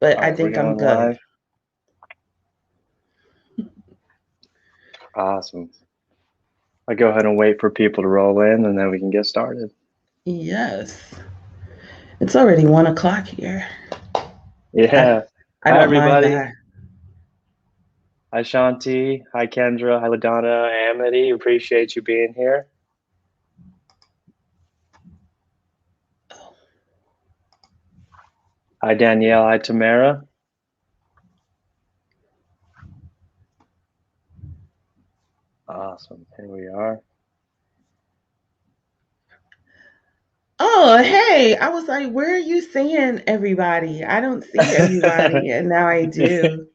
but All I right, we're think I'm going good. live. Awesome. I'll go ahead and wait for people to roll in and then we can get started. Yes. It's already 1 o'clock here. I, Yeah. I Hi, don't mind everybody. that. Hi, Shanti. Hi, Kendra. Hi, LaDonna. Amity. Appreciate you being here. Hi, Danielle. Hi, Tamara. Awesome. Here we are. Oh, hey. I was like, where are you seeing everybody? I don't see everybody. And now I do.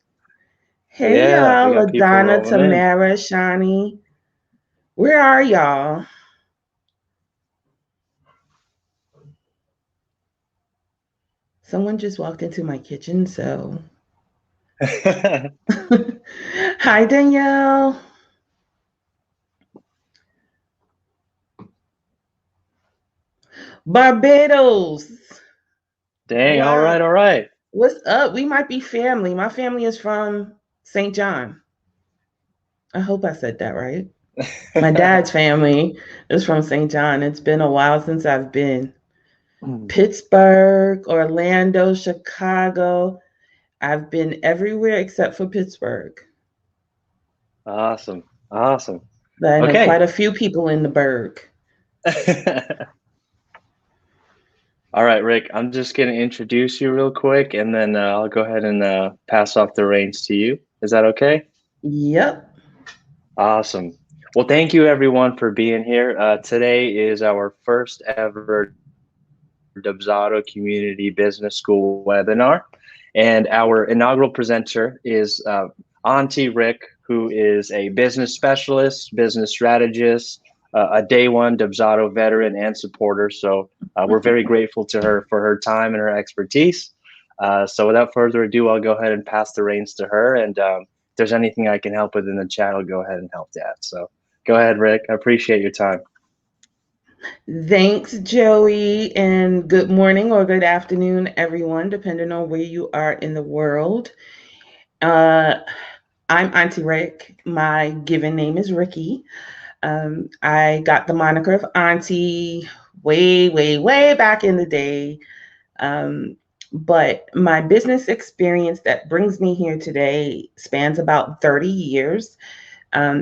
Hey, Yeah, we y'all. got people LaDonna, rolling in. Tamara, Shani. Where are y'all? Someone just walked into my kitchen, so. Hi, Danielle. Barbados. Dang, all Wow. right, all right. What's up? We might be family. My family is from St. John. I hope I said that right. My dad's family is from St. John. It's been a while since I've been. Pittsburgh, Orlando, Chicago. I've been everywhere except for Pittsburgh. Awesome. Awesome. But I know Okay. quite a few people in the Berg. All right, Rick, I'm just going to introduce you real quick and then I'll go ahead and pass off the reins to you. Is that okay? Yep. Awesome. Well, thank you everyone for being here. Today is our first ever Dubsado Community Business School webinar. And our inaugural presenter is Auntie Rick, who is a business specialist, business strategist, a day one Dubsado veteran and supporter. So we're very grateful to her for her time and her expertise. So without further ado, I'll go ahead and pass the reins to her. And if there's anything I can help with in the chat, I'll go ahead and help that. So go ahead, Rick. I appreciate your time. Thanks, Joey, and good morning or good afternoon, everyone, depending on where you are in the world. Uh, I'm Auntie Rick. My given name is Ricky. I got the moniker of Auntie way, way, way back in the day. Um, but my business experience that brings me here today spans about 30 years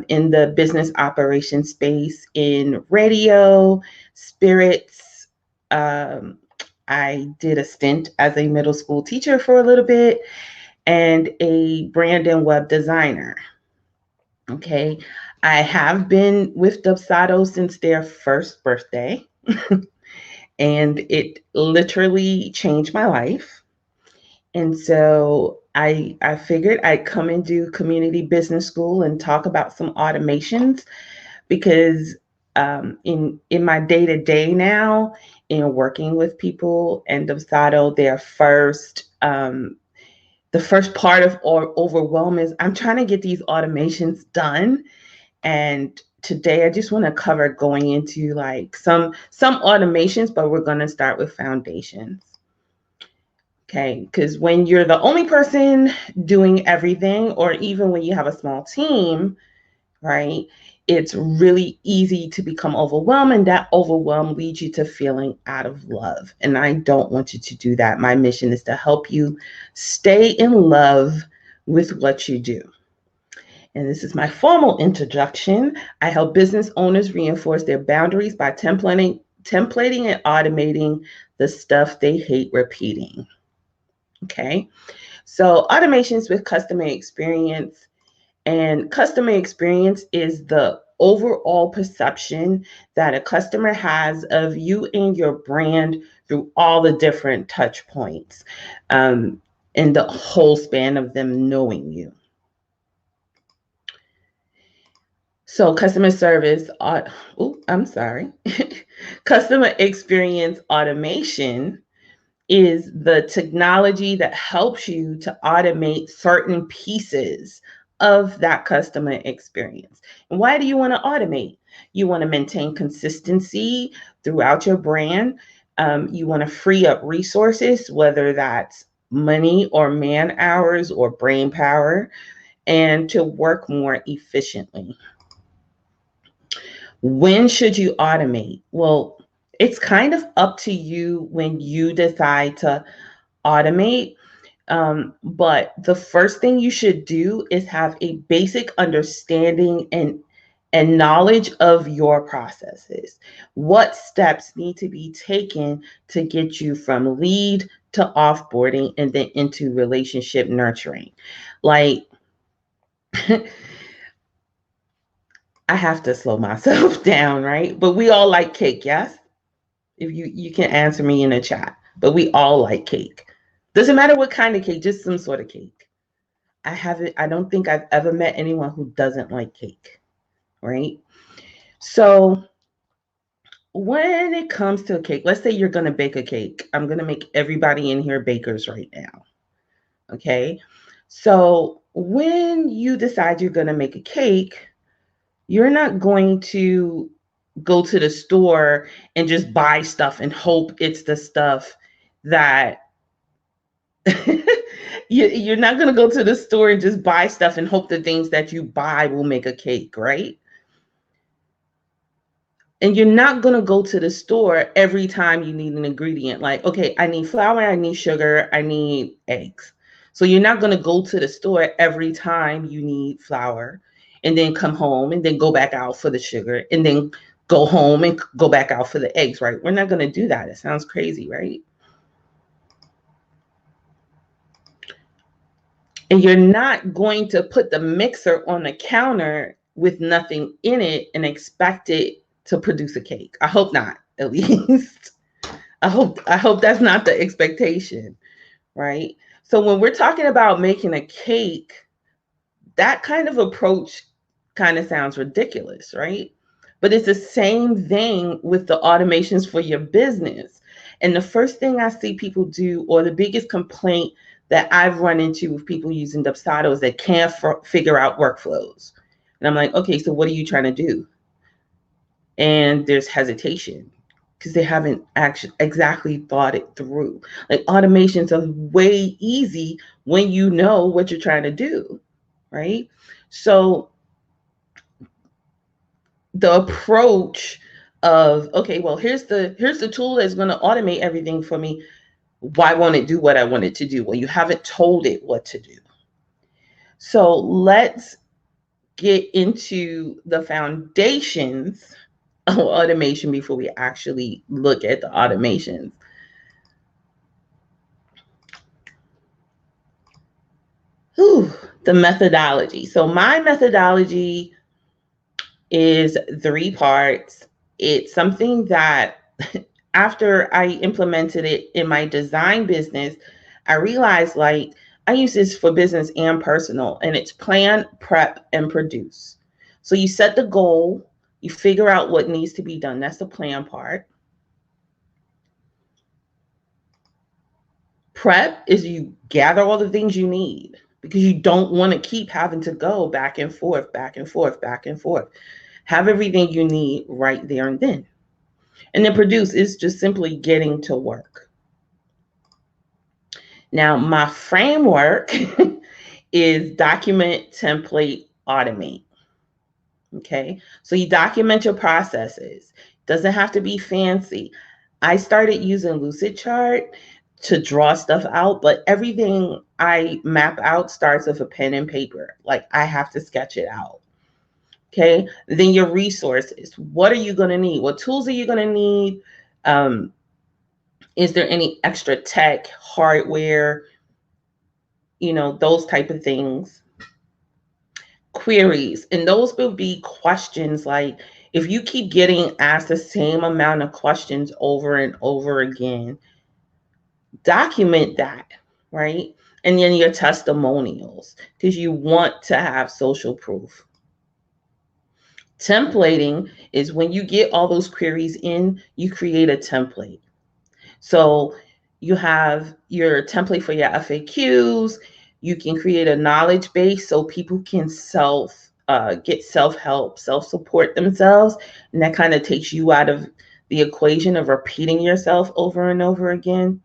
in the business operation space in radio, spirits. Um, I did a stint as a middle school teacher for a little bit and a brand and web designer. Okay. I have been with Dubsado since their first birthday, and it literally changed my life. And so I figured I'd come and do community business school and talk about some automations because in my day to day now, in working with people and Dubsado, the first part of overwhelm is I'm trying to get these automations done. And today I just want to cover going into like some automations, but we're going to start with foundations. Okay, because when you're the only person doing everything, or even when you have a small team, right, it's really easy to become overwhelmed, and that overwhelm leads you to feeling out of love. And I don't want you to do that. My mission is to help you stay in love with what you do. And this is my formal introduction. I help business owners reinforce their boundaries by templating and automating the stuff they hate repeating. Okay. So automations with customer experience, and customer experience is the overall perception that a customer has of you and your brand through all the different touch points um, in the whole span of them knowing you. So customer service, I'm sorry, customer experience automation is the technology that helps you to automate certain pieces of that customer experience. And why do you want to automate? You want to maintain consistency throughout your brand. You want to free up resources, whether that's money or man hours or brain power and to work more efficiently. When should you automate? Well, it's kind of up to you when you decide to automate. But the first thing you should do is have a basic understanding and knowledge of your processes. What steps need to be taken to get you from lead to offboarding and then into relationship nurturing? Like, I have to slow myself down, right? But we all like cake, yes? If you can answer me in the chat. But we all like cake. Doesn't matter what kind of cake, just some sort of cake. I don't think I've ever met anyone who doesn't like cake, right? So when it comes to a cake, let's say you're going to bake a cake. I'm going to make everybody in here bakers right now. Okay. So when you decide you're going to make a cake, you're not going to go to the store and just buy stuff and hope it's the stuff that you're not going to go to the store and just buy stuff and hope the things that you buy will make a cake, right? And you're not going to go to the store every time you need an ingredient. Like, okay, I need flour, I need sugar, I need eggs. So you're not going to go to the store every time you need flour and then come home and then go back out for the sugar and then go home and go back out for the eggs, right? We're not going to do that. It sounds crazy, right? And you're not going to put the mixer on the counter with nothing in it and expect it to produce a cake. I hope not, at least. I hope that's not the expectation, right? So when we're talking about making a cake, that kind of approach kind of sounds ridiculous, right? But it's the same thing with the automations for your business. And the first thing I see people do, or the biggest complaint that I've run into with people using Dubsado, is they can't figure out workflows. And I'm like, okay, so what are you trying to do? And there's hesitation because they haven't actually exactly thought it through. Like, automations are way easy when you know what you're trying to do, right? So the approach of, okay, well, here's the tool that's going to automate everything for me. Why won't it do what I want it to do? Well, you haven't told it what to do. So let's get into the foundations of automation before we actually look at the automations. Whew, the methodology. So my methodology is 3 parts. It's something that after I implemented it in my design business, I realized, like, I use this for business and personal, and it's plan, prep, and produce. So you set the goal, you figure out what needs to be done. That's the plan part. Prep is you gather all the things you need because you don't want to keep having to go back and forth, back and forth, back and forth. Have everything you need right there and then. And then produce is just simply getting to work. Now, my framework is document, template, automate. Okay. So you document your processes. Doesn't have to be fancy. I started using Lucidchart to draw stuff out, but everything I map out starts with a pen and paper. Like, I have to sketch it out. Okay. Then your resources. What are you going to need? What tools are you going to need? Is there any extra tech, hardware, those type of things? Queries. And those will be questions like, if you keep getting asked the same amount of questions over and over again, document that, right? And then your testimonials, because you want to have social proof. Templating is when you get all those queries in, you create a template. So you have your template for your FAQs. You can create a knowledge base so people can get self-help, self-support themselves. And that kind of takes you out of the equation of repeating yourself over and over again.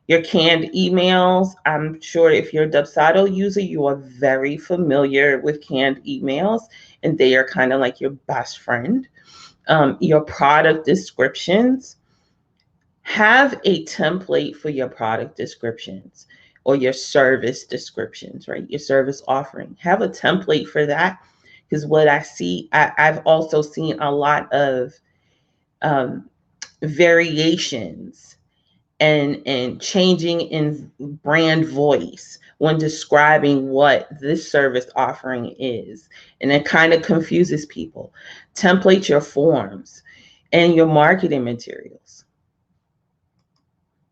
Your canned emails, I'm sure if you're a Dubsado user, you are very familiar with canned emails, and they are kind of like your best friend. Your product descriptions, have a template for your product descriptions or your service descriptions, right? Your service offering. Have a template for that, because what I see, I've also seen a lot of um, variations and changing in brand voice when describing what this service offering is. And it kind of confuses people. Template your forms and your marketing materials.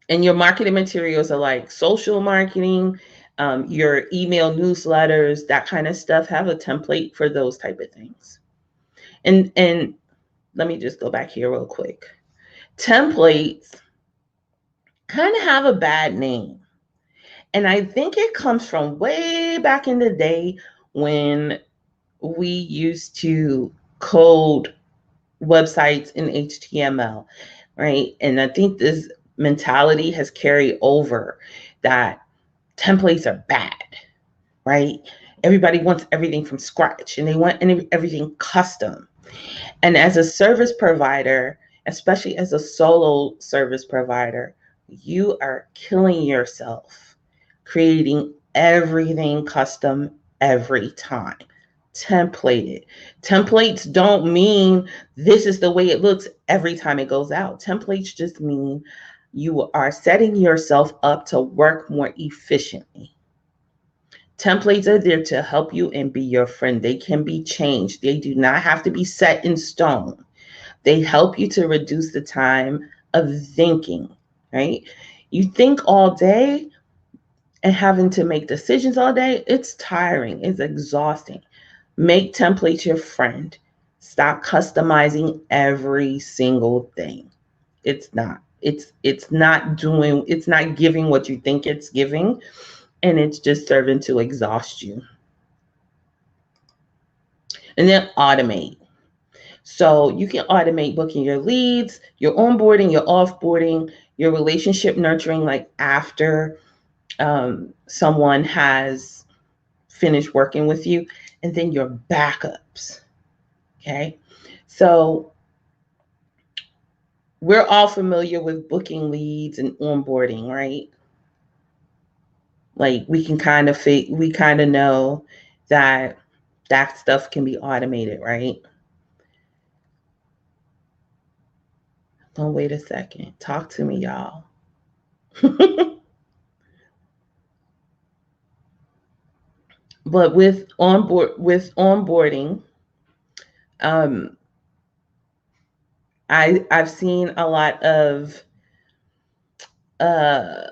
And your marketing materials are like social marketing, your email newsletters, that kind of stuff. Have a template for those type of things. And let me just go back here real quick. Templates kind of have a bad name. And I think it comes from way back in the day when we used to code websites in HTML, right? And I think this mentality has carried over that templates are bad, right? Everybody wants everything from scratch and they want everything custom. And as a service provider, especially as a solo service provider, you are killing yourself creating everything custom every time. Template it. Templates don't mean this is the way it looks every time it goes out. Templates just mean you are setting yourself up to work more efficiently. Templates are there to help you and be your friend. They can be changed. They do not have to be set in stone. They help you to reduce the time of thinking, right? You think all day and having to make decisions all day, it's tiring, it's exhausting. Make templates your friend. Stop customizing every single thing. It's not. It's not doing, it's not giving what you think it's giving, and it's just serving to exhaust you. And then automate. So you can automate booking your leads, your onboarding, your offboarding, your relationship nurturing, like after someone has finished working with you, and then your backups. Okay. So we're all familiar with booking leads and onboarding, right? Like we kind of know that that stuff can be automated, right? Don't wait a second. Talk to me, y'all. But with onboarding, um, I've seen a lot of uh,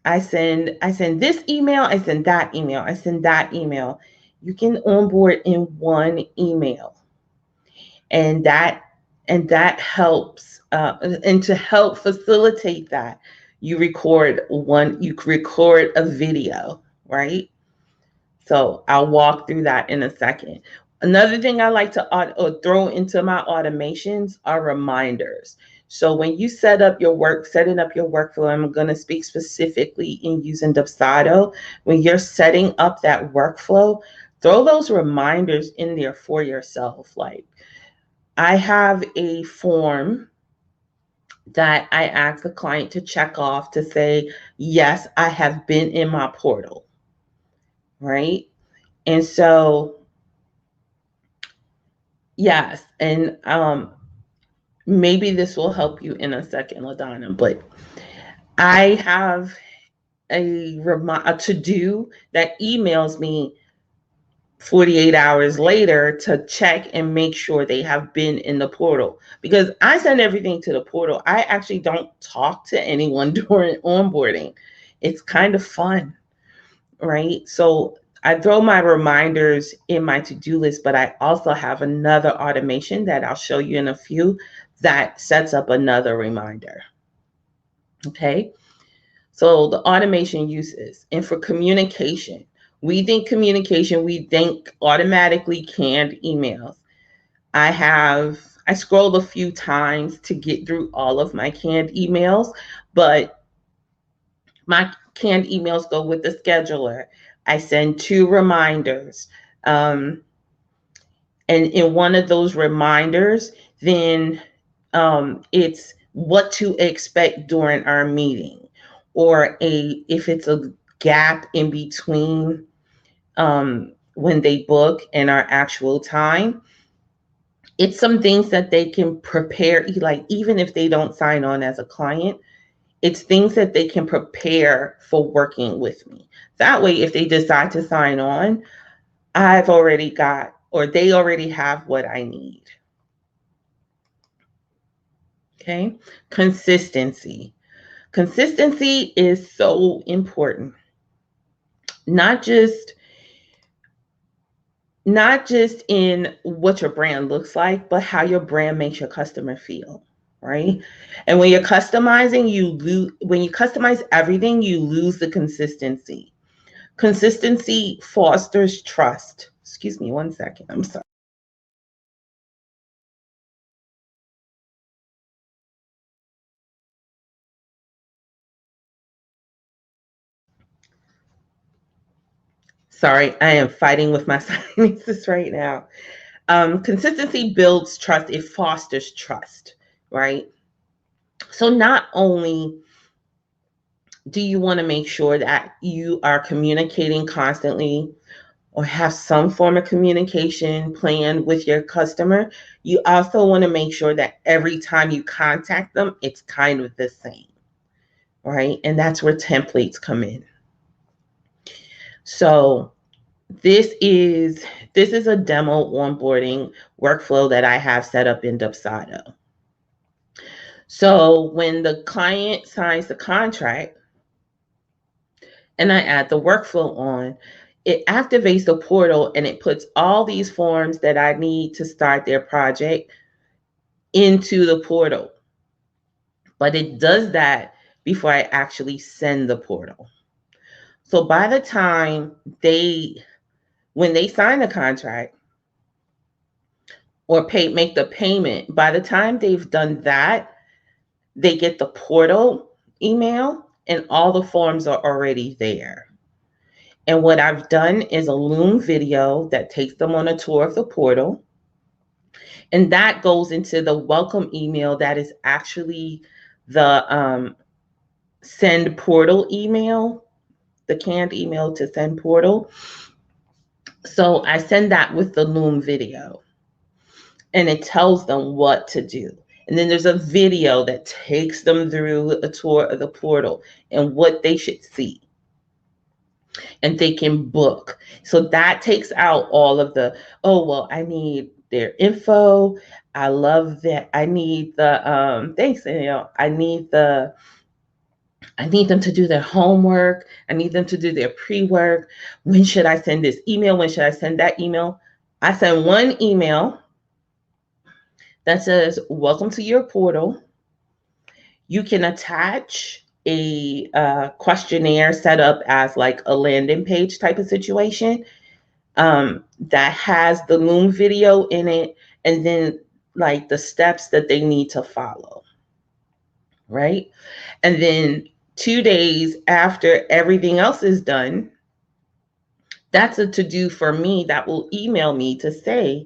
I send this email, I send that email, I send that email. You can onboard in one email, and that helps. And to help facilitate that, you record a video, right? So I'll walk through that in a second. Another thing I like to throw into my automations are reminders. So when you setting up your workflow, I'm going to speak specifically in using Dubsado. When you're setting up that workflow, throw those reminders in there for yourself. Like I have a form that I ask the client to check off to say, yes, I have been in my portal, right? And so yes, and maybe this will help you in a second, LaDonna, but I have a to do that emails me 48 hours later to check and make sure they have been in the portal, because I send everything to the portal. I actually don't talk to anyone during onboarding. It's kind of fun, right? So I throw my reminders in my to-do list, but I also have another automation that I'll show you in a few that sets up another reminder. Okay. So the automation uses, and for communication, we think automatically canned emails. I scrolled a few times to get through all of my canned emails, but My canned emails go with the scheduler. I send 2 reminders. Um, and in one of those reminders, then it's what to expect during our meeting, or if it's a gap in between when they book and our actual time, it's some things that they can prepare, like even if they don't sign on as a client, it's things that they can prepare for working with me. That way, if they decide to sign on, I've already got, or they already have what I need. Okay. Consistency. Consistency is so important. Not just not just in what your brand looks like, but how your brand makes your customer feel, right? And when you're customizing, when you customize everything, you lose the consistency. Consistency fosters trust. Excuse me one second. I'm sorry. Sorry, I am fighting with my sinuses right now. Consistency builds trust, it fosters trust, right? So, not only do you want to make sure that you are communicating constantly or have some form of communication plan with your customer, you also want to make sure that every time you contact them, it's kind of the same, right? And that's where templates come in. So, this is this is a demo onboarding workflow that I have set up in Dubsado. So when the client signs the contract and I add the workflow on, it activates the portal and it puts all these forms that I need to start their project into the portal. But it does that before I actually send the portal. So by the time when they sign the contract, or make the payment, by the time they've done that, they get the portal email and all the forms are already there. And what I've done is a Loom video that takes them on a tour of the portal. And that goes into the welcome email that is actually the send portal email, the canned email to send portal. So I send that with the Loom video and it tells them what to do. And then there's a video that takes them through a tour of the portal and what they should see. And they can book. So that takes out all of the, oh, well, I need their info. I love that. I need the, thanks, I need them to do their homework. I need them to do their pre work. When should I send this email? When should I send that email? I send one email that says, welcome to your portal. You can attach a questionnaire set up as like a landing page type of situation that has the Loom video in it and then like the steps that they need to follow, right? And then 2 days after everything else is done, that's a to do for me that will email me to say,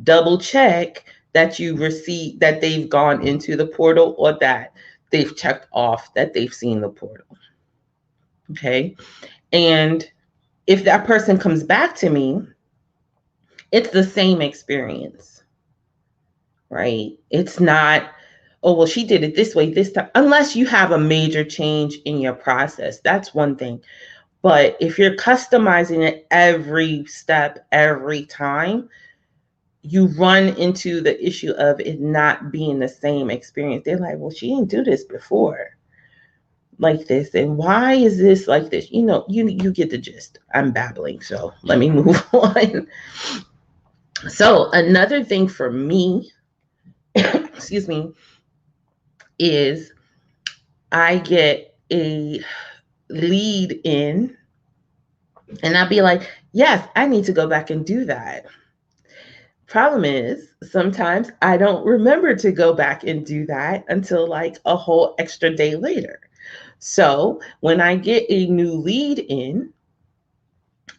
double check that you receive that they've gone into the portal or that they've checked off that they've seen the portal. Okay. And if that person comes back to me, it's the same experience, right? It's not, oh, well, she did it this way this time, unless you have a major change in your process. That's one thing. But if you're customizing it every step, every time, you run into the issue of it not being the same experience. They're like, well, she didn't do this before like this. And why is this like this? You get the gist. I'm babbling. So let me move on. So another thing for me, excuse me, is I get a lead in and I'll be like, yes, I need to go back and do that. Problem is, sometimes I don't remember to go back and do that until like a whole extra day later. So when I get a new lead in,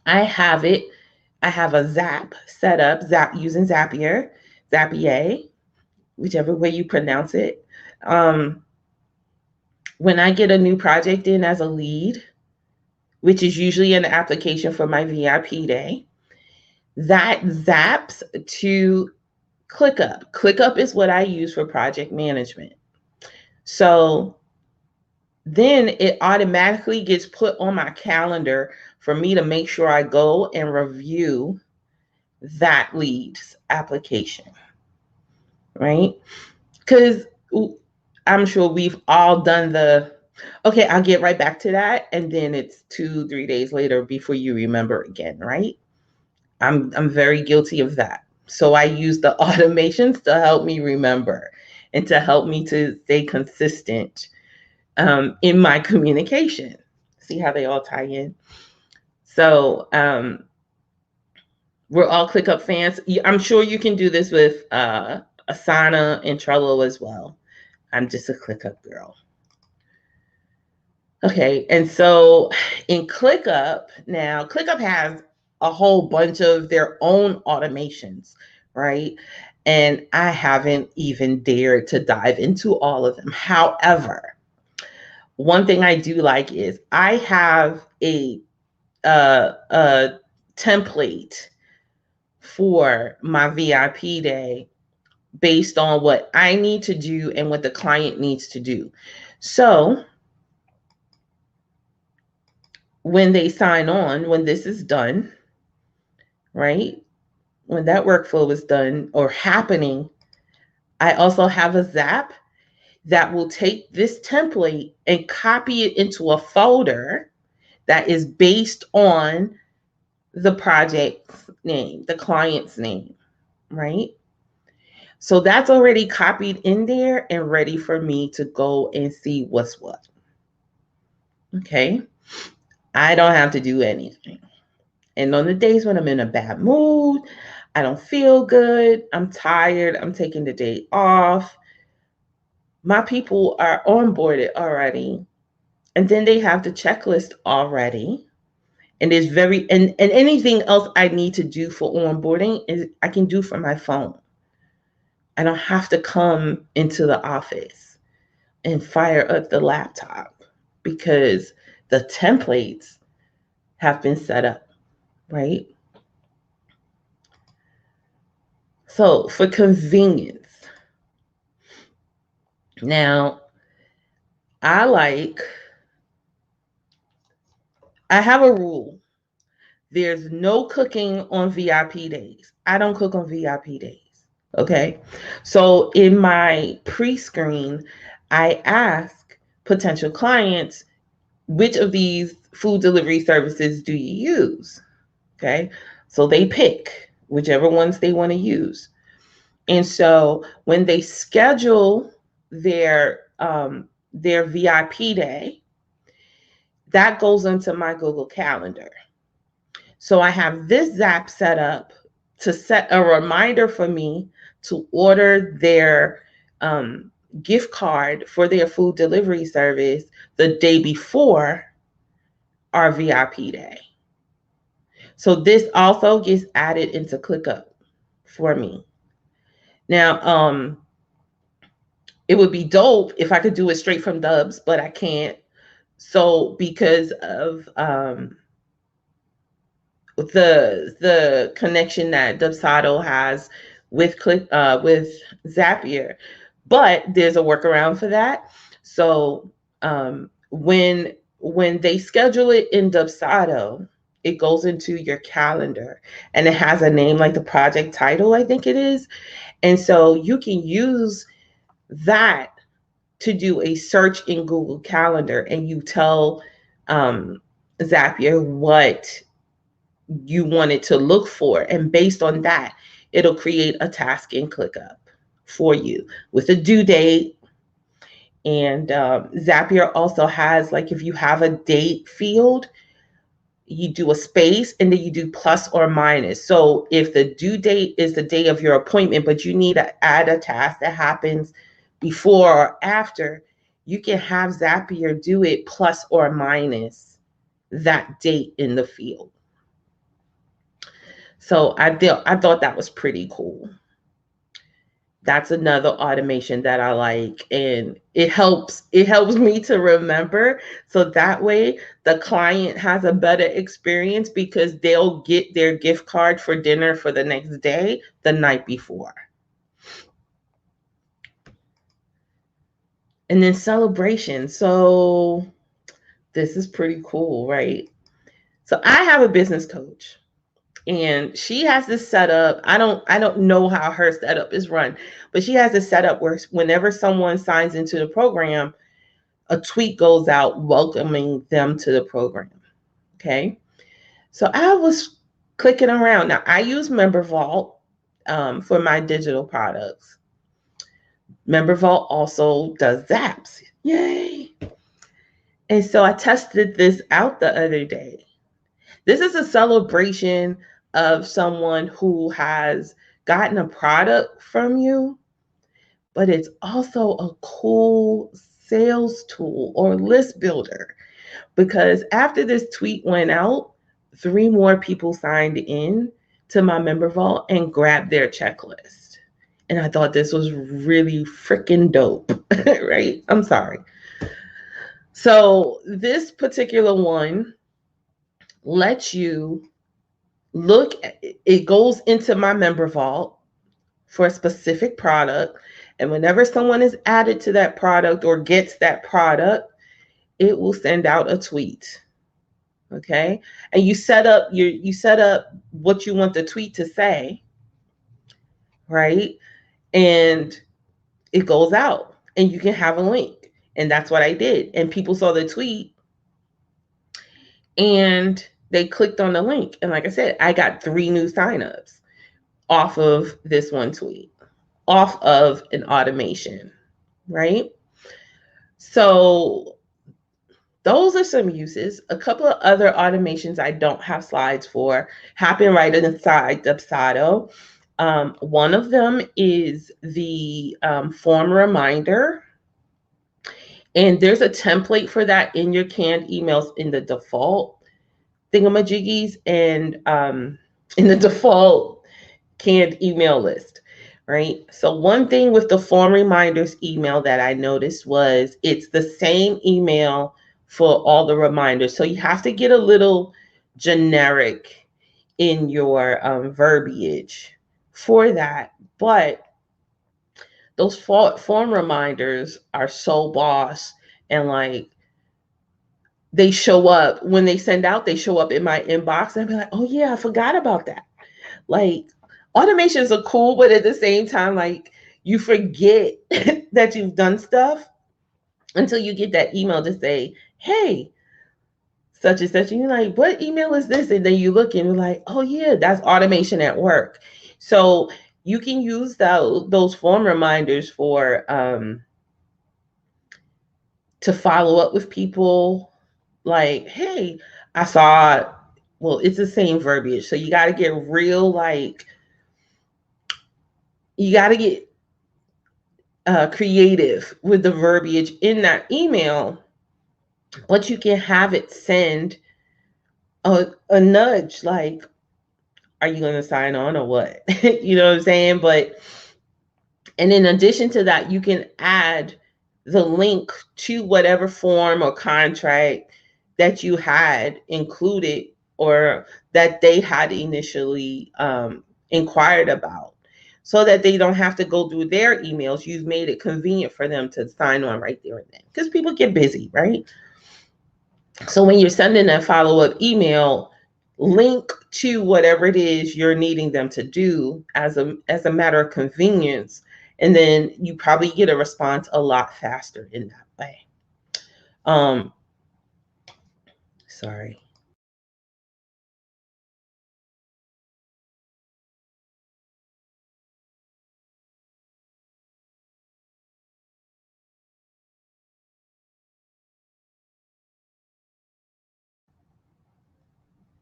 I have it. I have a Zap set up, Zap using Zapier, whichever way you pronounce it. Um, when I get a new project in as a lead, which is usually an application for my VIP day, that zaps to ClickUp. ClickUp is what I use for project management. So then it automatically gets put on my calendar for me to make sure I go and review that lead's application, right? Because I'm sure we've all done the, okay, I'll get right back to that. And then it's 2, 3 days later before you remember again, right? I'm very guilty of that. So I use the automations to help me remember and to help me to stay consistent in my communication. See how they all tie in? So we're all ClickUp fans. I'm sure you can do this with Asana and Trello as well. I'm just a ClickUp girl. Okay, and so in ClickUp, now ClickUp has a whole bunch of their own automations, right? And I haven't even dared to dive into all of them. However, one thing I do like is I have a template for my VIP day based on what I need to do and what the client needs to do. So when they sign on, when this is done, right? When that workflow is done or happening, I also have a Zap that will take this template and copy it into a folder that is based on the project's name, the client's name, right? So that's already copied in there and ready for me to go and see what's what. Okay. I don't have to do anything. And on the days when I'm in a bad mood, I don't feel good, I'm tired, I'm taking the day off, my people are onboarded already. And then they have the checklist already. And there's and anything else I need to do for onboarding is I can do from my phone. I don't have to come into the office and fire up the laptop because the templates have been set up, right? So for convenience, now I like, I have a rule. There's no cooking on VIP days. I don't cook on VIP days. Okay. So in my pre screen, I ask potential clients, which of these food delivery services do you use? Okay. So they pick whichever ones they want to use. And so when they schedule their VIP day, that goes into my Google Calendar. So I have this Zap set up to set a reminder for me to order their gift card for their food delivery service the day before our VIP day. So this also gets added into ClickUp for me. Now, it would be dope if I could do it straight from Dubs, but I can't. So because of the connection that Dubsado has with Zapier, but there's a workaround for that. So when they schedule it in Dubsado, it goes into your calendar and it has a name like the project title, I think it is. And so you can use that to do a search in Google Calendar and you tell Zapier what you want it to look for. And based on that, it'll create a task in ClickUp for you with a due date. And Zapier also has, like, if you have a date field, you do a space and then you do plus or minus. So if the due date is the day of your appointment, but you need to add a task that happens before or after, you can have Zapier do it plus or minus that date in the field. So I thought that was pretty cool. That's another automation that I like, and it helps me to remember, so that way the client has a better experience because they'll get their gift card for dinner for the next day the night before. And then celebration. So this is pretty cool, right? So I have a business coach, and she has this setup. I don't know how her setup is run, but she has this setup where whenever someone signs into the program, a tweet goes out welcoming them to the program. Okay. So I was clicking around. Now I use Member Vault for my digital products. Member Vault also does Zaps. Yay. And so I tested this out the other day. This is a celebration of someone who has gotten a product from you, but it's also a cool sales tool or list builder, because after this tweet went out, three more people signed in to my member vault and grabbed their checklist. And I thought this was really freaking dope, right? I'm sorry. So, this particular one lets you look at it, goes into my member vault for a specific product. And whenever someone is added to that product or gets that product, it will send out a tweet. Okay. And you set up what you want the tweet to say, right? And it goes out and you can have a link. And that's what I did. And people saw the tweet and they clicked on the link. And like I said, I got three new signups off of this one tweet, off of an automation, right? So those are some uses. A couple of other automations I don't have slides for happen right inside Dubsado. One of them is the form reminder. And there's a template for that in your canned emails in the default thingamajiggies and in the default canned email list, right? So, one thing with the form reminders email that I noticed was it's the same email for all the reminders. So, you have to get a little generic in your verbiage for that. But those form reminders are so boss, and like they show up when they send out, they show up in my inbox, and I'd be like, oh yeah, I forgot about that. Like, automations are cool, but at the same time, like, you forget that you've done stuff until you get that email to say, hey, such and such. And you're like, what email is this? And then you look and you're like, oh, yeah, that's automation at work. So you can use those form reminders for to follow up with people. Like, hey, I saw, well, it's the same verbiage. So you got to get real, like, you got to get creative with the verbiage in that email, but you can have it send a nudge like, are you going to sign on or what? You know what I'm saying? But, and in addition to that, you can add the link to whatever form or contract that you had included or that they had initially inquired about, so that they don't have to go through their emails. You've made it convenient for them to sign on right there and then, because people get busy, right? So when you're sending a follow-up email, link to whatever it is you're needing them to do as a matter of convenience, and then you probably get a response a lot faster in that way. Um, sorry.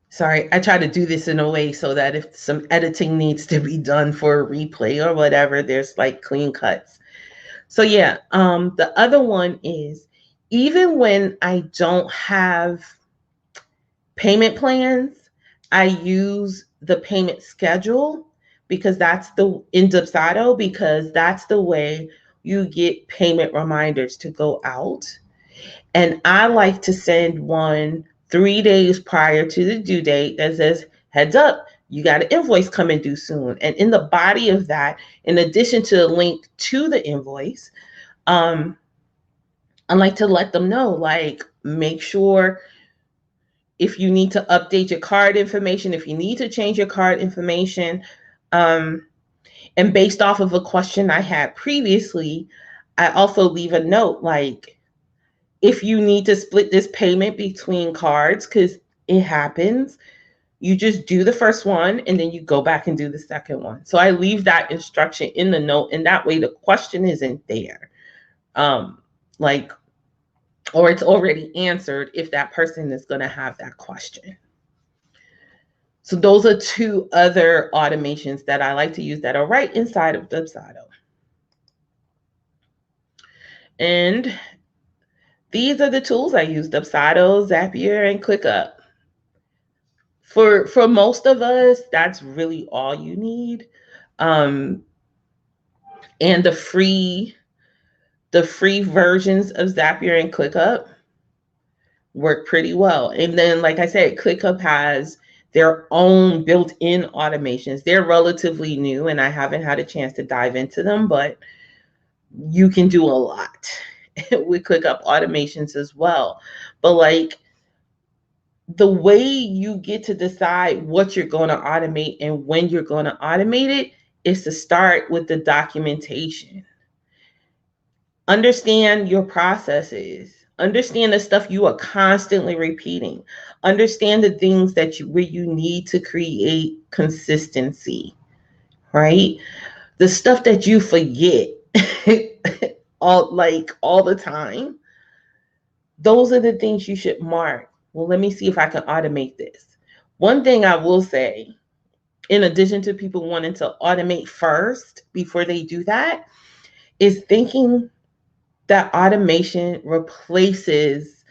Sorry, I try to do this in a way so that if some editing needs to be done for a replay or whatever, there's like clean cuts. So yeah, the other one is, even when I don't have payment plans, I use the payment schedule, because that's the in Dubsado, because that's the way you get payment reminders to go out. And I like to send one 3 days prior to the due date that says, heads up, you got an invoice coming due soon. And in the body of that, in addition to the link to the invoice, um, I like to let them know, like, make sure if you need to update your card information, if you need to change your card information. Um, and based off of a question I had previously, I also leave a note like, if you need to split this payment between cards, because it happens, you just do the first one and then you go back and do the second one. So I leave that instruction in the note, and that way the question isn't there. Um, like, or it's already answered if that person is going to have that question. So those are two other automations that I like to use that are right inside of Dubsado. And these are the tools I use: Dubsado, Zapier, and ClickUp. For most of us, that's really all you need. Um, and the free versions of Zapier and ClickUp work pretty well. And then, like I said, ClickUp has their own built-in automations. They're relatively new, and I haven't had a chance to dive into them, but you can do a lot with ClickUp automations as well. But like, the way you get to decide what you're going to automate and when you're going to automate it is to start with the documentation. Understand your processes. Understand the stuff you are constantly repeating. Understand the things that where you need to create consistency, right? The stuff that you forget all the time. Those are the things you should mark. Well, let me see if I can automate this. One thing I will say, in addition to people wanting to automate first before they do that, is thinking that automation replaces,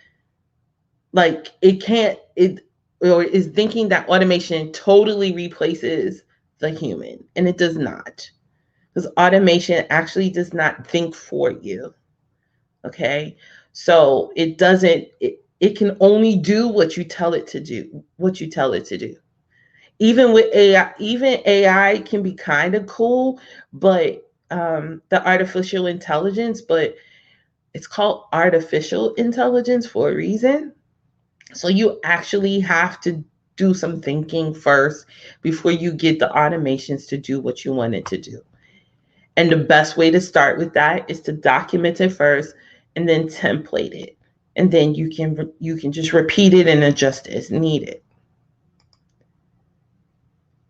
like, it can't, it, or is thinking that automation totally replaces the human, and it does not. Because automation actually does not think for you. Okay. So it doesn't, it can only do what you tell it to do, what you tell it to do. Even with AI, even AI can be kind of cool, but the artificial intelligence, but it's called artificial intelligence for a reason. So you actually have to do some thinking first before you get the automations to do what you want it to do. And the best way to start with that is to document it first and then template it. And then you can just repeat it and adjust as needed.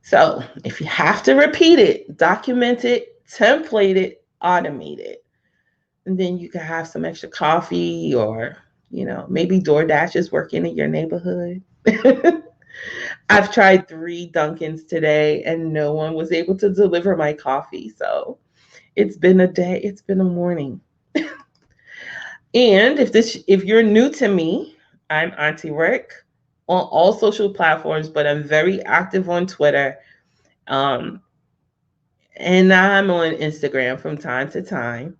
So if you have to repeat it, document it, template it, automate it. And then you can have some extra coffee, or, maybe DoorDash is working in your neighborhood. I've tried 3 Dunkins today and no one was able to deliver my coffee. So it's been a day, it's been a morning. And if you're new to me, I'm Auntie Rick on all social platforms, but I'm very active on Twitter. Um, and I'm on Instagram from time to time.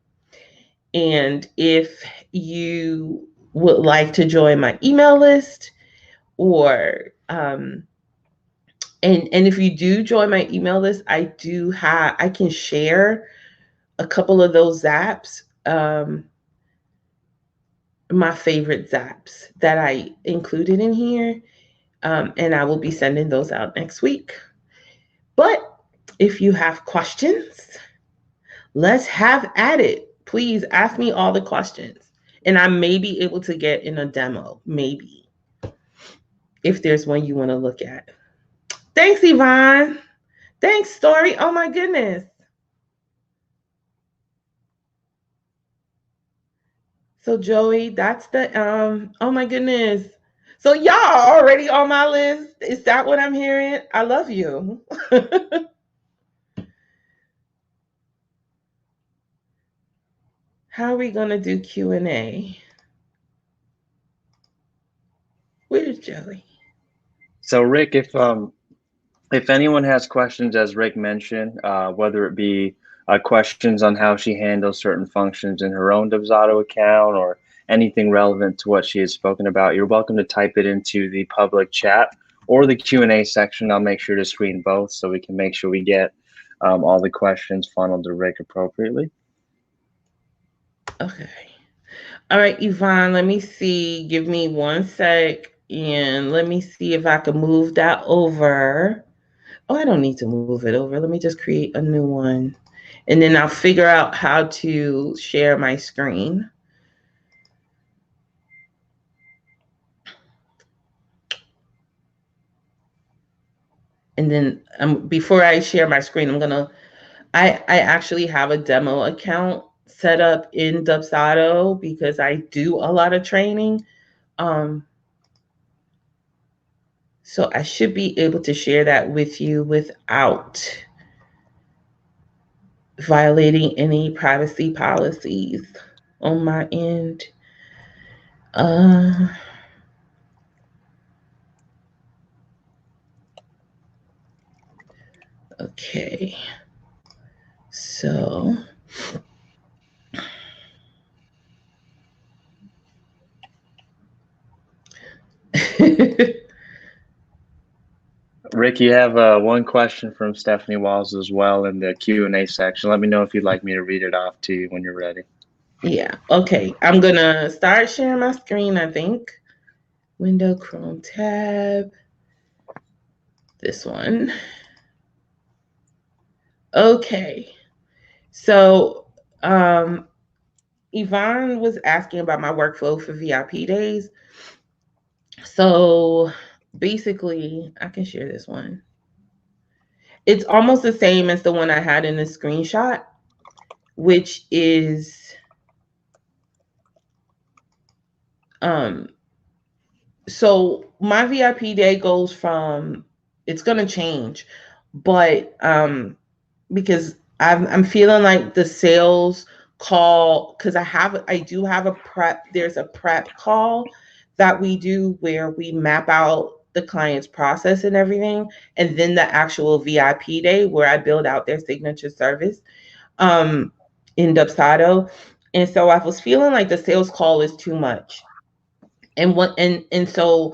And if you would like to join my email list, or and if you do join my email list, I can share a couple of those zaps, my favorite zaps that I included in here, and I will be sending those out next week. But if you have questions, let's have at it. Please ask me all the questions, and I may be able to get in a demo, maybe, if there's one you want to look at. Thanks, Yvonne. Thanks, Story. Oh my goodness. So Joey, that's the oh my goodness. So y'all are already on my list. Is that what I'm hearing? I love you. How are we gonna do Q&A? Where's Joey? So Rick, if anyone has questions, as Rick mentioned, whether it be questions on how she handles certain functions in her own Dubsado account or anything relevant to what she has spoken about, you're welcome to type it into the public chat or the Q&A section. I'll make sure to screen both so we can make sure we get all the questions funneled to Rick appropriately. Okay. All right, Yvonne, let me see. Give me 1 sec and let me see if I can move that over. Oh, I don't need to move it over. Let me just create a new one. And then I'll figure out how to share my screen. And then before I share my screen, I actually have a demo account set up in Dubsado because I do a lot of training. So I should be able to share that with you without violating any privacy policies on my end. Uh, okay. So Rick, you have one question from Stephanie Walls as well in the Q&A section. Let me know if you'd like me to read it off to you when you're ready. yeah, okay. I'm gonna start sharing my screen, I think. Window, Chrome tab. This one. Okay. So Yvonne was asking about my workflow for VIP days. So basically, I can share this one. It's almost the same as the one I had in the screenshot, which is so my VIP day goes from, it's gonna change, but because I'm feeling like the sales call, because I do have a prep, there's a prep call that we do where we map out the client's process and everything, and then the actual VIP day where I build out their signature service um in Dubsado. And so I was feeling like the sales call is too much. And so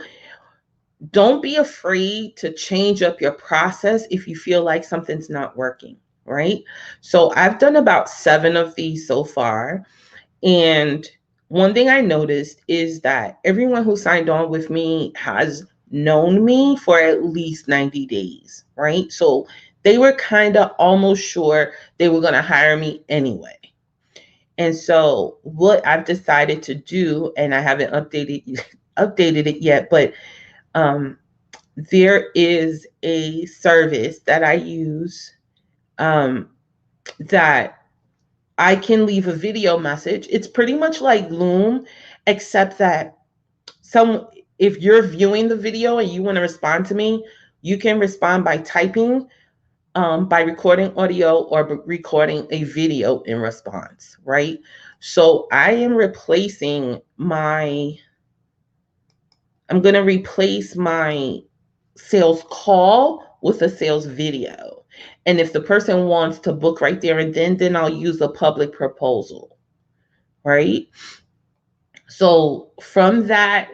don't be afraid to change up your process if you feel like something's not working, right? So I've done about 7 of these so far. And one thing I noticed is that everyone who signed on with me has known me for at least 90 days, right? So they were kind of almost sure they were going to hire me anyway. And so what I've decided to do, and I haven't updated it yet, but um, there is a service that I use um, that I can leave a video message. It's pretty much like Loom, except that some if you're viewing the video and you want to respond to me, you can respond by typing, by recording audio or recording a video in response, right? So I'm going to replace my sales call with a sales video. And if the person wants to book right there and then I'll use a public proposal, right? So from that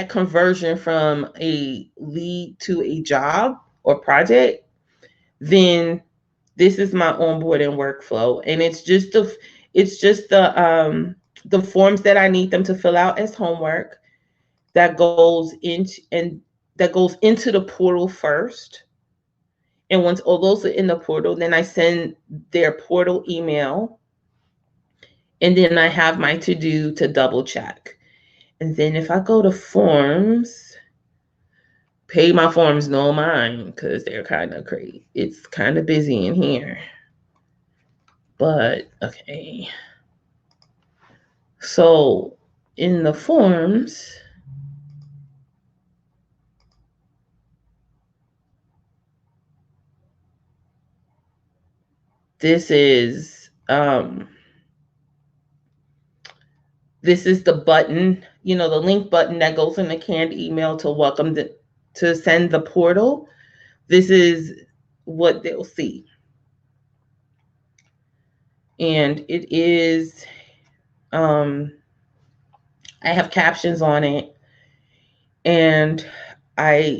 conversion from a lead to a job or project, then this is my onboarding workflow. And it's just the forms that I need them to fill out as homework that goes into the portal first. And once all those are in the portal, then I send their portal email. And then I have my to do to double check. And then if I go to forms, pay my forms no mind because they're kind of crazy. It's kind of busy in here. But okay. So in the forms, this is This is the button, the link button that goes in the canned email to to send the portal. This is what they'll see. And it is, I have captions on it. And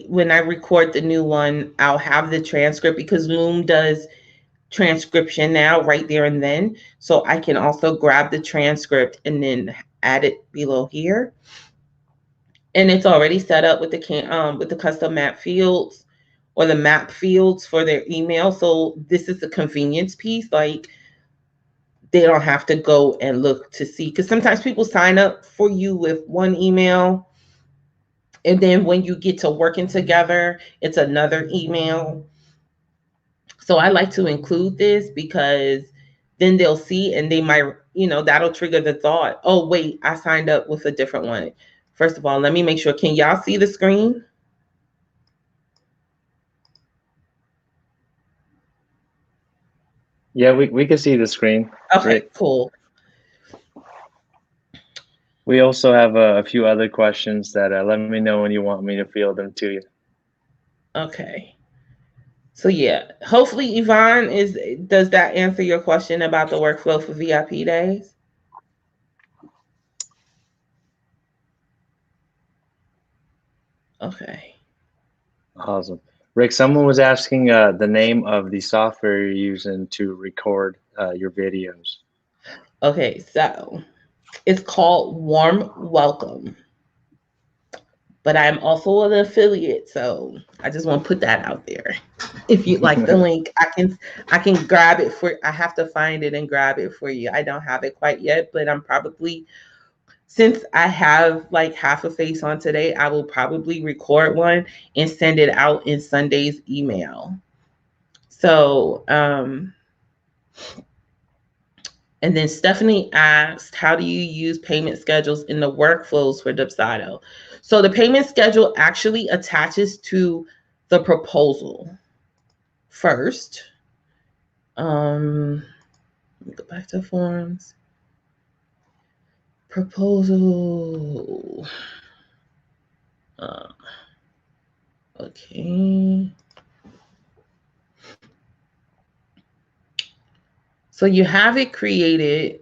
when I record the new one, I'll have the transcript because Loom does transcription now right there and then. So I can also grab the transcript and then add it below here. And it's already set up with the custom map fields or the map fields for their email. So this is the convenience piece. Like, they don't have to go and look to see, because sometimes people sign up for you with one email, and then when you get to working together, it's another email. So I like to include this because then they'll see, and they might, that'll trigger the thought, oh, wait, I signed up with a different one. First of all, let me make sure. Can y'all see the screen? Yeah, we can see the screen. Okay, Great. cool. We also have a few other questions that let me know when you want me to field them to you. Okay. So yeah, hopefully Yvonne does that answer your question about the workflow for VIP days? Okay. Awesome. Rick, someone was asking the name of the software you're using to record your videos. Okay, so it's called Warm Welcome, but I'm also an affiliate, so I just want to put that out there. If you like the link, I can grab it for. I have to find it and grab it for you. I don't have it quite yet, but I'm probably, since I have like half a face on today, I will probably record one and send it out in Sunday's email. So, and then Stephanie asked, how do you use payment schedules in the workflows for Dubsado? So the payment schedule actually attaches to the proposal first. Let me go back to forms. Proposal. Okay. So you have it created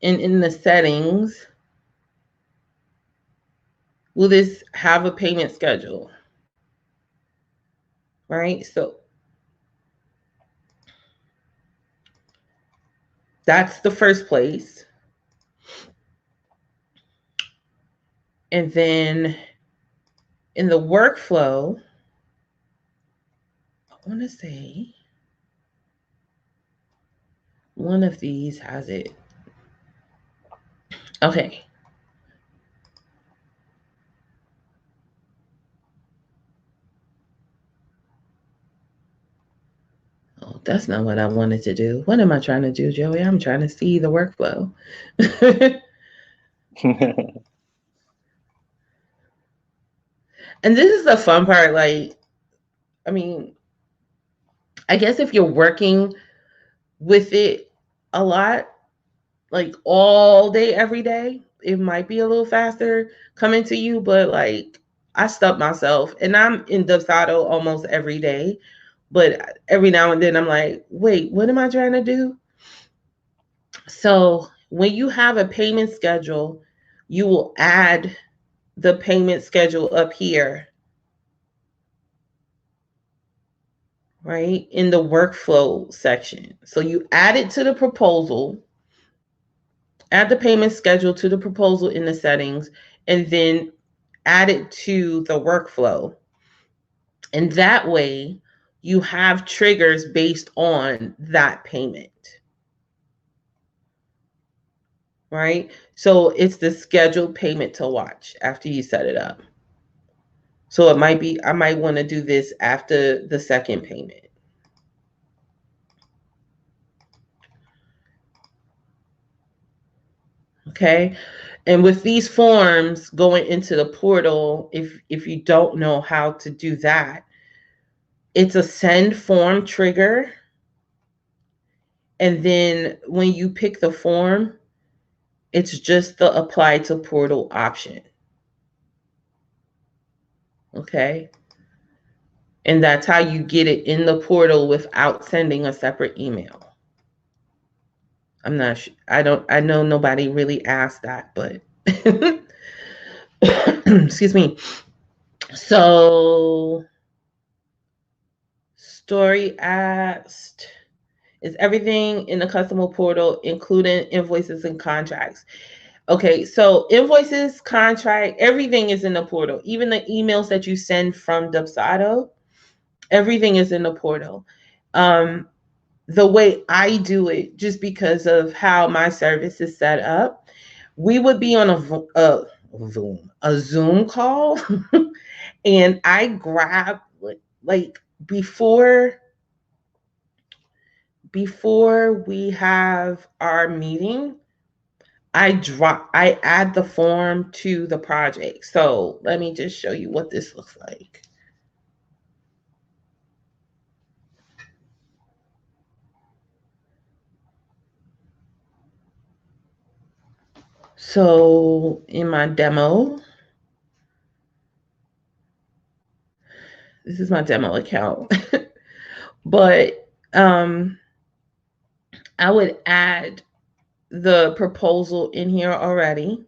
in the settings. Will this have a payment schedule? Right? So that's the first place. And then in the workflow, I want to say one of these has it. Okay. Oh, that's not what I wanted to do. What am I trying to do, Joey? I'm trying to see the workflow. And this is the fun part. Like, I mean, I guess if you're working with it a lot, like all day, every day, it might be a little faster coming to you. But like, I stuck myself, and I'm in Dubsado almost every day. But every now and then I'm like, wait, what am I trying to do? So when you have a payment schedule, you will add the payment schedule up here, right? In the workflow section. So you add it to the proposal, add the payment schedule to the proposal in the settings, and then add it to the workflow. And that way you have triggers based on that payment. Right? So it's the scheduled payment to watch after you set it up. So it might be, I might want to do this after the second payment. Okay. And with these forms going into the portal, if you don't know how to do that, it's a send form trigger. And then when you pick the form, It's just the apply to portal option. Okay. And that's how you get it in the portal without sending a separate email. I'm not sure. I know nobody really asked that, but excuse me. So, Story asked, is everything in the customer portal, including invoices and contracts? Okay, so invoices, contract, everything is in the portal. Even the emails that you send from Dubsado, everything is in the portal. Um, the way I do it, just because of how my service is set up, we would be on a Zoom call, and I grab like before we have our meeting, I add the form to the project. So let me just show you what this looks like. So in my demo, this is my demo account. But I would add the proposal in here already.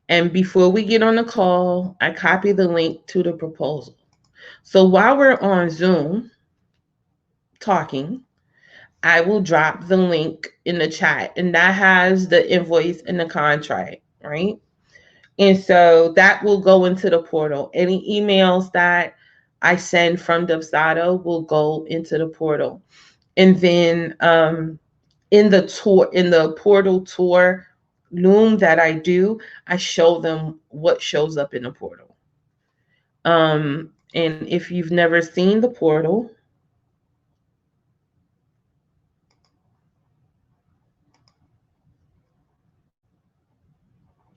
And before we get on the call, I copy the link to the proposal. So while we're on Zoom talking, I will drop the link in the chat, and that has the invoice and the contract, right? And so that will go into the portal. Any emails that I send from Dubsado will go into the portal. And then in the portal tour loom that I do, I show them what shows up in the portal. And if you've never seen the portal,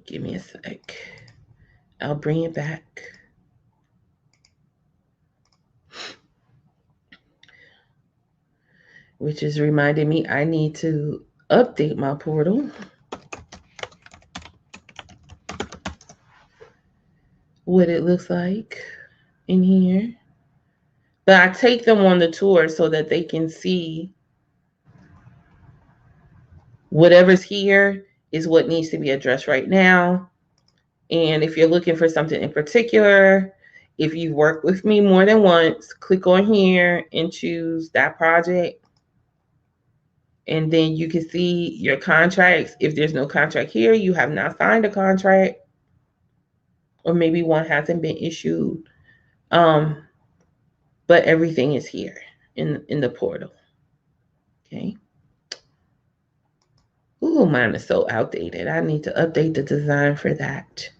give me a sec. I'll bring it back. Which is reminding me I need to update my portal. What it looks like in here. But I take them on the tour so that they can see whatever's here is what needs to be addressed right now. And if you're looking for something in particular, if you've worked with me more than once, click on here and choose that project. And then you can see your contracts. If there's no contract here, you have not signed a contract, or maybe one hasn't been issued. Um, but everything is here in the portal. Okay. Ooh, mine is so outdated. I need to update the design for that.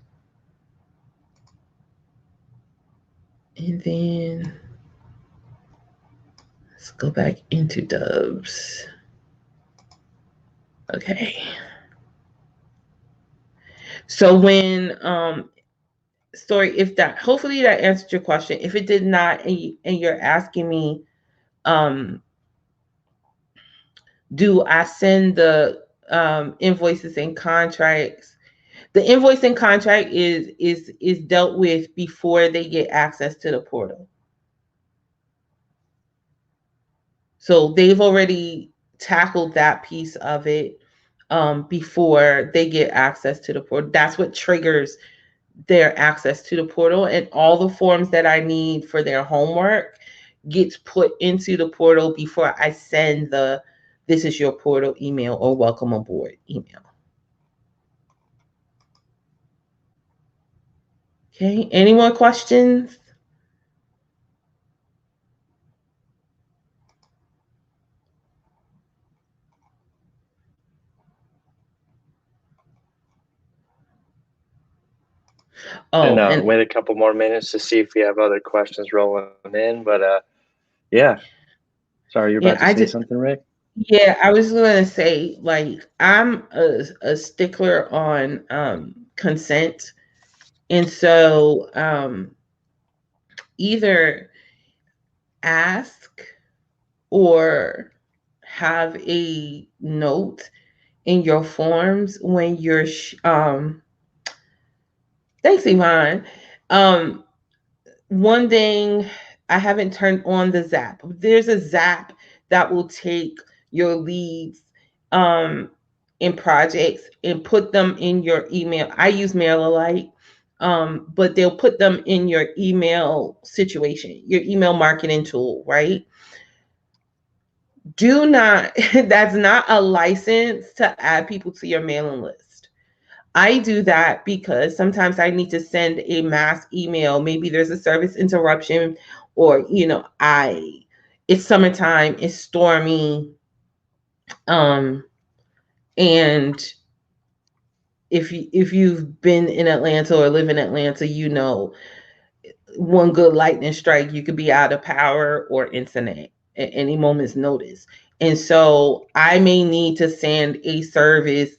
And then let's go back into Dubs. Okay. So when Story, if that, hopefully that answered your question. If it did not, and you're asking me, um do I send the invoices and contracts? The invoice and contract is dealt with before they get access to the portal. So they've already tackled that piece of it before they get access to the portal. That's what triggers their access to the portal, and all the forms that I need for their homework gets put into the portal before I send the this is your portal email or welcome aboard email. Okay, any more questions? And Oh, and wait a couple more minutes to see if we have other questions rolling in. But yeah, sorry, you're about yeah, to say something, Rick? yeah, I was gonna say, like, I'm a stickler on consent, and so either ask or have a note in your forms when you're thanks, Yvonne. Um, One thing, I haven't turned on the Zap. There's a Zap that will take your leads um, in projects and put them in your email. I use MailerLite, but they'll put them in your email situation, your email marketing tool, right? Do not, that's not a license to add people to your mailing list. I do that because sometimes I need to send a mass email. Maybe there's a service interruption, or it's summertime, it's stormy, um, and if you've been in Atlanta or live in Atlanta, one good lightning strike, you could be out of power or internet at any moment's notice. And so I may need to send a service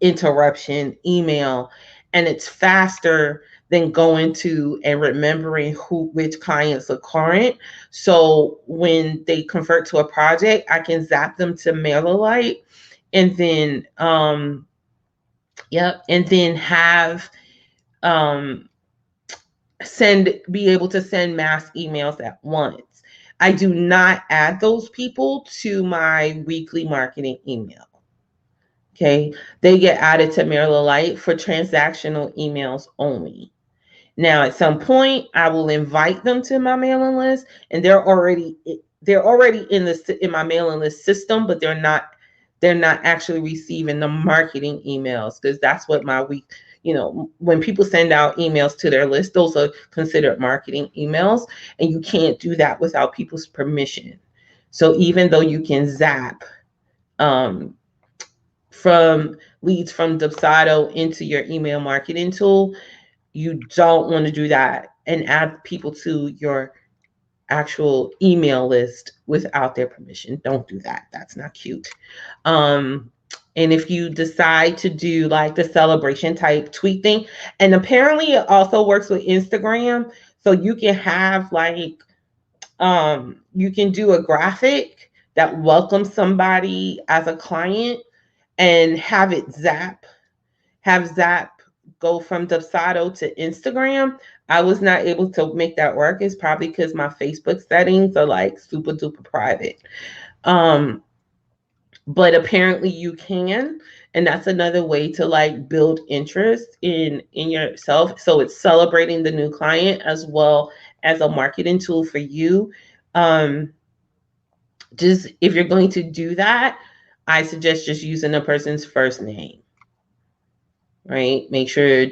interruption email, and it's faster than going to and remembering which clients are current. So when they convert to a project, I can zap them to MailerLite, and then and then have um be able to send mass emails at once. I do not add those people to my weekly marketing email. Okay. They get added to MailerLite for transactional emails only. Now, at some point, I will invite them to my mailing list, and they're already in my mailing list system, but they're not actually receiving the marketing emails, because that's what my week. When people send out emails to their list, those are considered marketing emails, and you can't do that without people's permission. So even though you can zap um, from leads from Dubsado into your email marketing tool, you don't want to do that and add people to your actual email list without their permission. Don't do that. That's not cute. Um, and if you decide to do like the celebration type tweet thing, and apparently it also works with Instagram, so you can have like you can do a graphic that welcomes somebody as a client and have Zap go from Dubsado to Instagram. I was not able to make that work. It's probably because my Facebook settings are like super duper private. Um, but apparently you can, and that's another way to like build interest in yourself. So it's celebrating the new client as well as a marketing tool for you. Um, just if you're going to do that, I suggest just using a person's first name, right? Make sure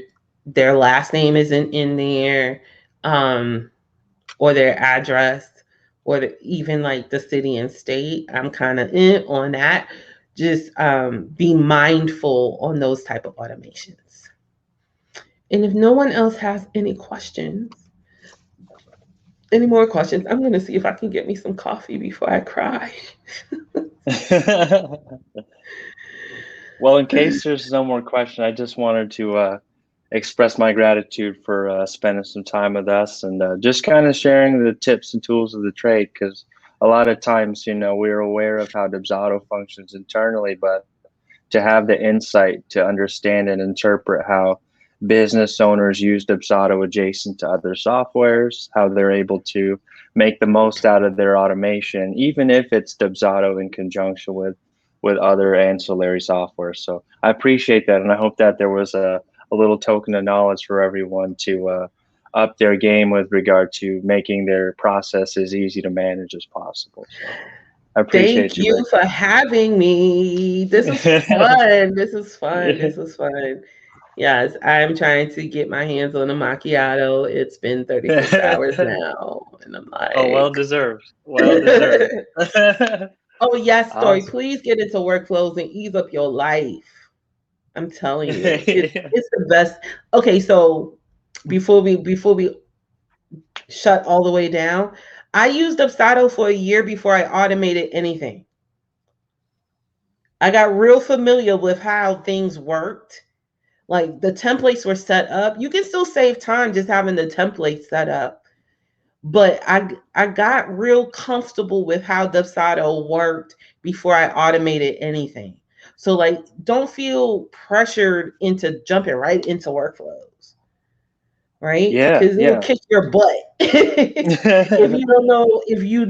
their last name isn't in there, um, or their address, or even like the city and state. I'm kind of in on that. Just be mindful on those type of automations. And if no one else has any more questions, I'm going to see if I can get me some coffee before I cry. Well, in case there's no more question, I just wanted to express my gratitude for spending some time with us and just kind of sharing the tips and tools of the trade. Because a lot of times, we're aware of how Dubsado functions internally, but to have the insight to understand and interpret how business owners use Dubsado adjacent to other softwares, how they're able to make the most out of their automation, even if it's Dubsado in conjunction with other ancillary software. So I appreciate that, and I hope that there was a little token of knowledge for everyone to up their game with regard to making their process as easy to manage as possible. So I Thank appreciate you, you Rick. for having me. This is fun. This is fun. This is fun. Yes, I'm trying to get my hands on a macchiato. It's been 36 hours now, and I'm Oh, well like, deserved. Well deserved. oh, yes, Story. Awesome. Please get into workflows and ease up your life. I'm telling you, it's the best. Okay, so before we shut all the way down, I used Dubsado for a year before I automated anything. I got real familiar with how things worked. Like the templates were set up. You can still save time just having the templates set up. But I got real comfortable with how Dubsado worked before I automated anything. So like, don't feel pressured into jumping right into workflows, right? Yeah, Because it'll yeah. kick your butt if you don't know, if you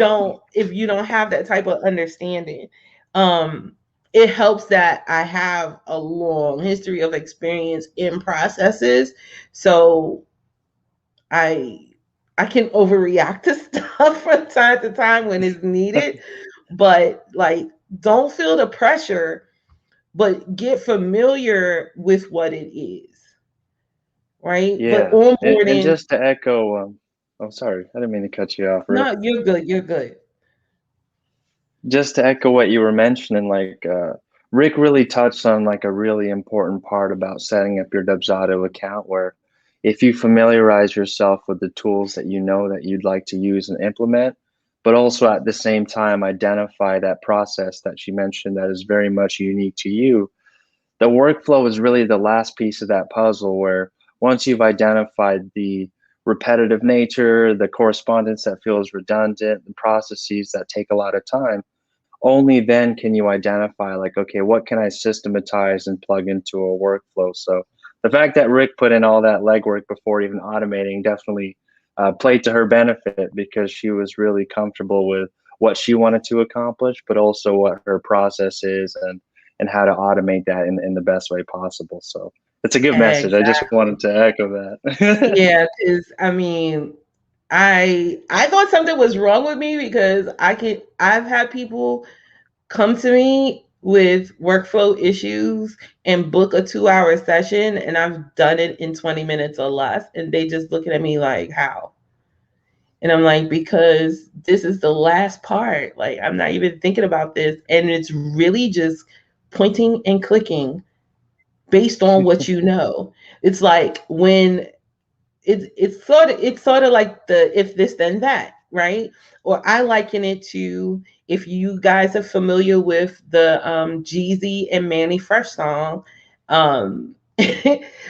don't have that type of understanding. Um, it helps that I have a long history of experience in processes, so I I can overreact to stuff from time to time when it's needed, but like, don't feel the pressure, but get familiar with what it is, right? But Yeah. And onboarding, just to echo, oh, sorry, I didn't mean to cut you off, Rick. no, you're good, you're good. Just to echo what you were mentioning, like Rick really touched on like a really important part about setting up your Dubsado account, where if you familiarize yourself with the tools that you know that you'd like to use and implement, but also at the same time identify that process that she mentioned that is very much unique to you. The workflow is really the last piece of that puzzle, where once you've identified the repetitive nature, the correspondence that feels redundant, the processes that take a lot of time, only then can you identify like, okay, what can I systematize and plug into a workflow? So the fact that Rick put in all that legwork before even automating definitely played to her benefit, because she was really comfortable with what she wanted to accomplish, but also what her process is, and how to automate that in the best way possible. So it's a good message. I just Exactly. wanted to echo that. Yeah, because I mean, I thought something was wrong with me because I've had people come to me with workflow issues and book a 2 hour session, and I've done it in 20 minutes or less, and they just looking at me like, how? And I'm like, because this is the last part. Like, I'm not even thinking about this. And it's really just pointing and clicking based on what you know. It's like when it's sort of like the if this then that, right? Or I liken it to, if you guys are familiar with the Jeezy and Manny Fresh song, um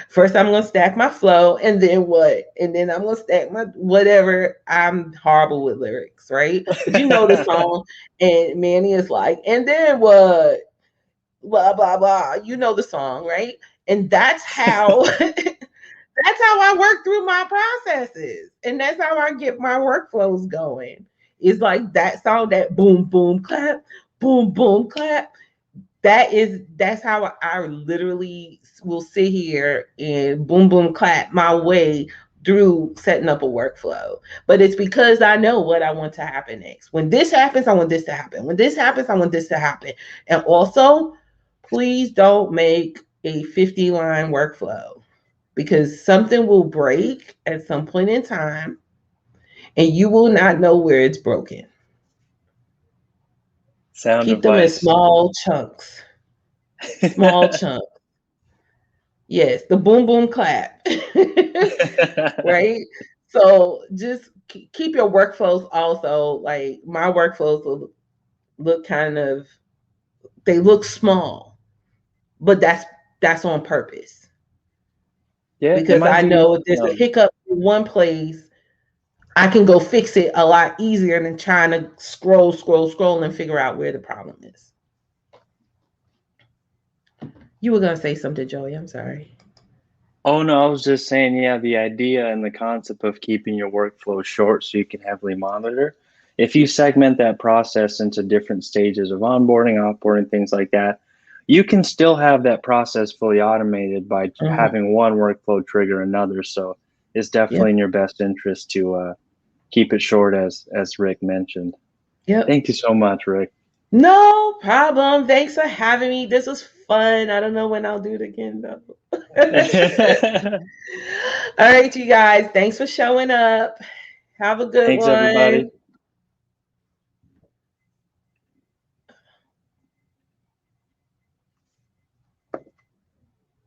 first I'm gonna stack my flow, and then what? And then I'm gonna stack my whatever. I'm horrible with lyrics, right? But you know the song, and Manny is like, and then what? Blah blah blah. You know the song, right? And that's how that's how I work through my processes. And that's how I get my workflows going. It's like that song, that boom, boom, clap, boom, boom, clap. That's how I literally will sit here and boom, boom, clap my way through setting up a workflow. But it's because I know what I want to happen next. When this happens, I want this to happen. When this happens, I want this to happen. And also, please don't make a 50-line workflow, because something will break at some point in time and you will not know where it's broken. Sound Keep them in advice. small chunks. Small chunks. Yes, the boom boom clap. Right? So just keep your workflows also, like my workflows will look kind of, they look small, but that's on purpose, Yeah, it because might I be. know if there's a hiccup in one place, I can go fix it a lot easier than trying to scroll and figure out where the problem is. You were gonna say something, Joey. I'm sorry. Oh no, I was just saying, yeah, the idea and the concept of keeping your workflow short so you can heavily monitor. If you segment that process into different stages of onboarding, offboarding, things like that, you can still have that process fully automated by Mhm. having one workflow trigger another. So it's Yep. definitely in your best interest to keep it short, as Rick mentioned. Yep. Thank you so much, Rick. No problem. Thanks for having me. This was fun. I don't know when I'll do it again though. All right, you guys. Thanks for showing up. Have a good Thanks, everybody. one.